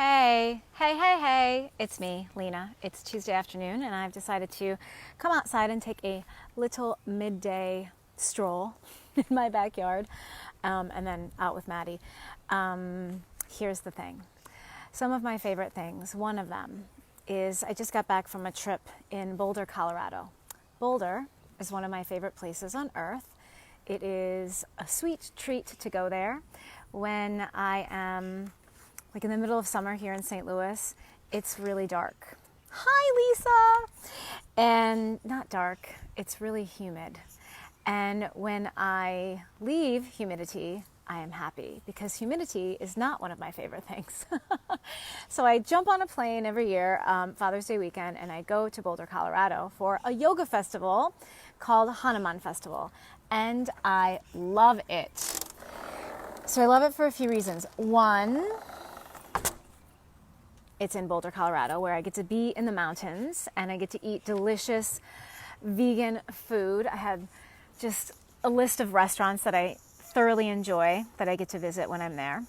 Hey, it's me, Lena. It's Tuesday afternoon, and I've decided to come outside and take a little midday stroll in my backyard, and then out with Maddie. Here's the thing. Some of my favorite things, one of them is I just got back from a trip in Boulder, Colorado. Boulder is one of my favorite places on earth. It is a sweet treat to go there when I am like in the middle of summer here in St. Louis. It's really dark. Hi, Lisa! And not dark, it's really humid. And when I leave humidity, I am happy because humidity is not one of my favorite things. So I jump on a plane every year, Father's Day weekend, and I go to Boulder, Colorado for a yoga festival called Hanuman Festival. And I love it. So I love it for a few reasons. One, it's in Boulder, Colorado, where I get to be in the mountains and I get to eat delicious vegan food. I had just a list of restaurants that I thoroughly enjoy that I get to visit when I'm there.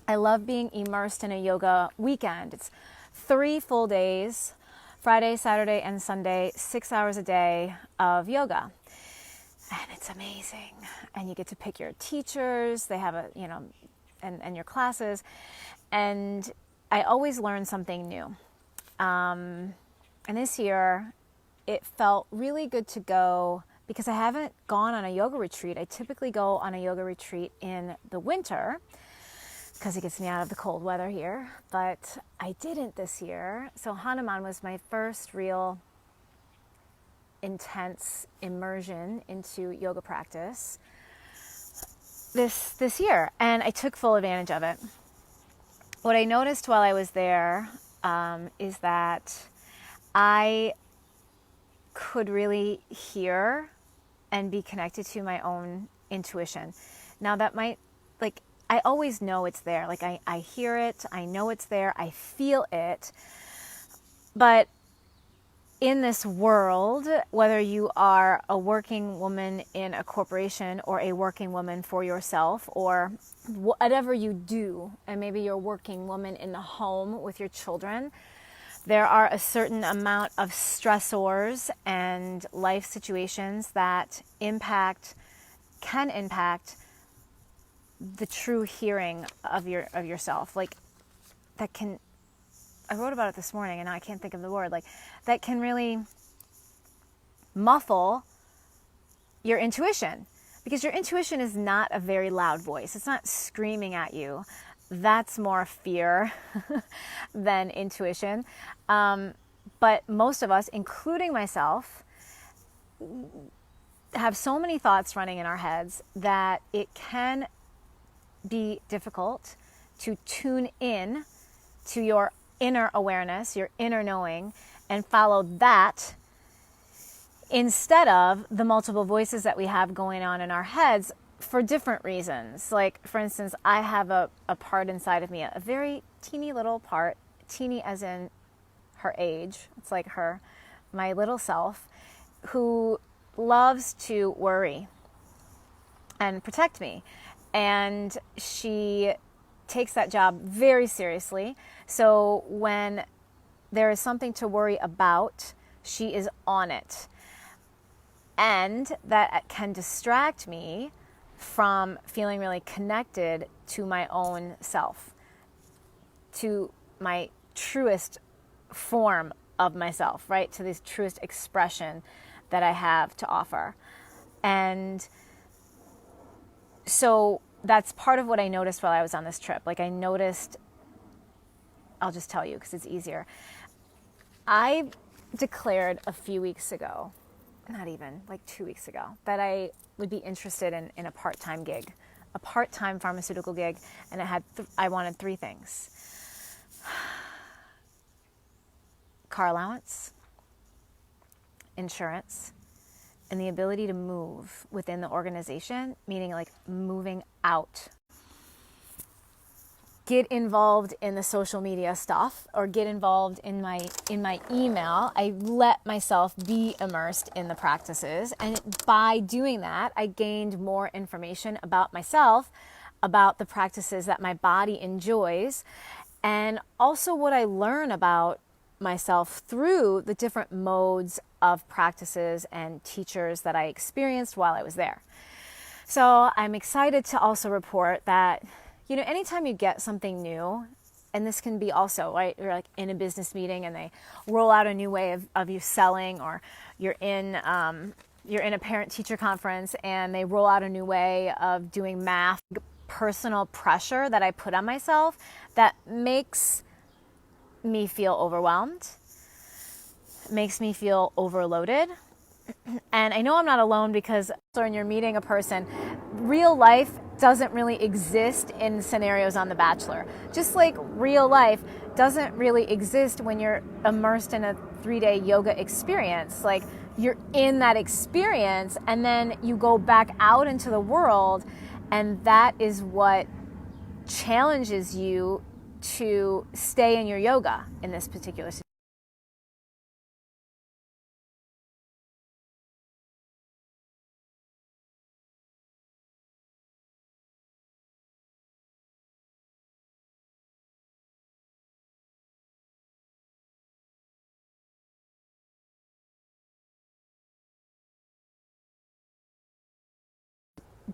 I love being immersed in a yoga weekend. It's 3 full days, Friday, Saturday, and Sunday, 6 hours a day of yoga. And it's amazing. And you get to pick your teachers. They have and your classes. And I always learn something new. And this year, it felt really good to go because I haven't gone on a yoga retreat. I typically go on a yoga retreat in the winter because it gets me out of the cold weather here. But I didn't this year. So Hanuman was my first real intense immersion into yoga practice this year, and I took full advantage of it. What I noticed while I was there is that I could really hear and be connected to my own intuition. Now that I always know it's there. Like I hear it, I know it's there, I feel it, but in this world, whether you are a working woman in a corporation or a working woman for yourself or whatever you do, and maybe you're a working woman in the home with your children, there are a certain amount of stressors and life situations that can impact the true hearing of yourself. Like that can, I wrote about it this morning and now I can't think of the word, that can really muffle your intuition, because your intuition is not a very loud voice. It's not screaming at you. That's more fear than intuition. But most of us, including myself, have so many thoughts running in our heads that it can be difficult to tune in to your inner awareness, your inner knowing, and follow that instead of the multiple voices that we have going on in our heads for different reasons. Like, for instance, I have a part inside of me, a very teeny little part, teeny as in her age. It's like my little self, who loves to worry and protect me. And she takes that job very seriously. So when there is something to worry about, she is on it. And that can distract me from feeling really connected to my own self, to my truest form of myself, right? To this truest expression that I have to offer. And so that's part of what I noticed while I was on this trip. Like I noticed, I'll just tell you because it's easier. I declared a few weeks ago, not even, like 2 weeks ago, that I would be interested in a part-time gig, a part-time pharmaceutical gig, and I wanted 3 things. Car allowance, insurance, and the ability to move within the organization, meaning like moving out. Get involved in the social media stuff or get involved in my email. I let myself be immersed in the practices, and by doing that, I gained more information about myself, about the practices that my body enjoys, and also what I learn about myself through the different modes of practices and teachers that I experienced while I was there. So I'm excited to also report that, anytime you get something new, and this can be also, right, you're like in a business meeting and they roll out a new way of you selling, or you're in a parent-teacher conference and they roll out a new way of doing math. Personal pressure that I put on myself that makes me feel overwhelmed, makes me feel overloaded. And I know I'm not alone, because when you're meeting a person, real life doesn't really exist in scenarios on The Bachelor. Just like real life doesn't really exist when you're immersed in a 3-day yoga experience. Like, you're in that experience and then you go back out into the world, and that is what challenges you to stay in your yoga in this particular situation.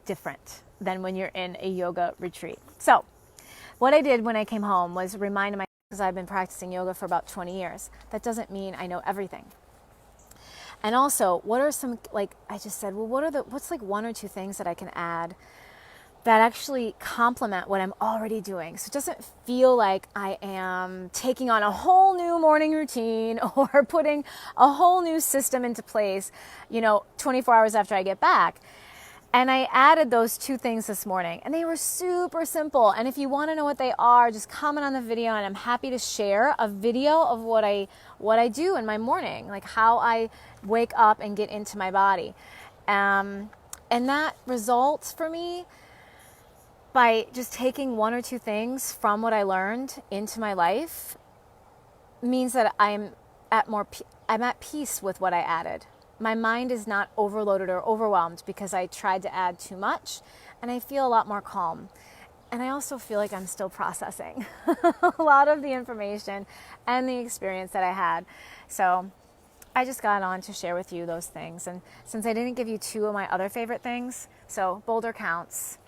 Different than when you're in a yoga retreat. So what I did when I came home was remind myself, because I've been practicing yoga for about 20 years, that doesn't mean I know everything. And also, what are some, I just said, well, what's like one or two things that I can add that actually complement what I'm already doing, so it doesn't feel like I am taking on a whole new morning routine or putting a whole new system into place, 24 hours after I get back. And I added those two things this morning, and they were super simple. And if you want to know what they are, just comment on the video, and I'm happy to share a video of what I do in my morning, like how I wake up and get into my body. And that results for me by just taking one or two things from what I learned into my life, means that I'm at peace with what I added. My mind is not overloaded or overwhelmed because I tried to add too much, and I feel a lot more calm. And I also feel like I'm still processing a lot of the information and the experience that I had. So I just got on to share with you those things. And since I didn't give you two of my other favorite things, so Boulder counts,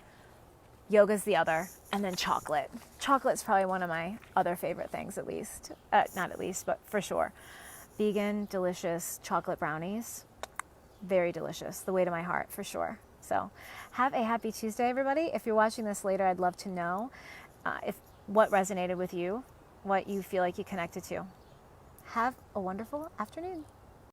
yoga's the other, and then chocolate. Chocolate's probably one of my other favorite things, at least. Not at least, but for sure. Vegan, delicious chocolate brownies. Very delicious. The way to my heart, for sure. So have a happy Tuesday, everybody. If you're watching this later, I'd love to know what resonated with you, what you feel like you connected to. Have a wonderful afternoon.